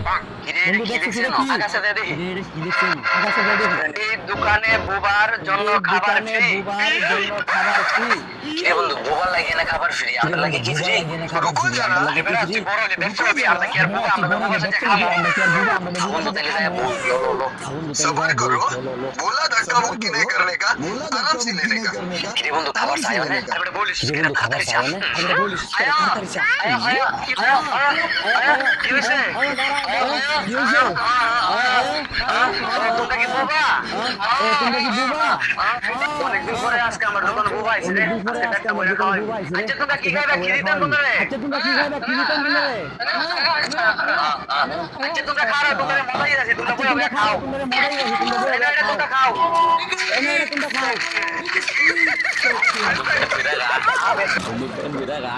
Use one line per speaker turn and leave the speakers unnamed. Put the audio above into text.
বন্ধু দেখছো সেটা কি?
আকাশে দে দেখি।
এটা কি দেখছেন? আকাশে যাই দেখি।
এই দোকানে বুবার জন্য খাবার
দোকানে
ফ্রি।
বুবার জন্য খাবার ফ্রি।
কিরে বন্ধু বুবার লাগে না খাবার ফ্রি, আমরা লাগে কি ফ্রি?
রুকো যারা,
আরে বেটা তুই বড় হলে ব্যবসা করবি, আমরা কি আর বুবা, আমরা বুবার সাথে খাবো?
আমরা কি আর বুবা, আমরা বুবার
বন্ধু
সাথে
তাহলে
খাবো?
বল, লো লো লো।
বন্ধু
सबर करो, बोला धक्का मुक्की नहीं करने का,
बोला
आराम से लेने का।
কিরে বন্ধু খাবার চাই না? আরে বেটা বলিস
কিরে
কেন
বন্ধু খাবার
তাড়াতাড়ি
চাও
চা।
না? আমরা বলিস
আয়া,
তাড়াতাড়ি চা।
আয়া, আয়া, কি হয়েছে?
কি হয়েছে?
তোমরা কি বুবা?
তোমরা কি বুবা?
অনেকদিন পরে আজকে আমার দোকানে বুবা আইছে রে।
অনেকদিন পরে
আজকে
আজকে
পেটটা
আমার
ভরে
দোকানে
খাওয়াই।
বুবা আইছে রে।
আচ্ছা তোমরা কি খাইবা, কি দিতাম তোমরা রে?
আচ্ছা তোমরা কি খাইবা, কি দিতাম তোমরা রে?
আচ্ছা তোমরা খাও, তোমরা মজাই আছে, তোমরা বই হবে খাও।
তোমরা মজাই আছে, তোমরা বই
এটা তোমরা খাও।
তোমরা খাও।
Mira,
Mira,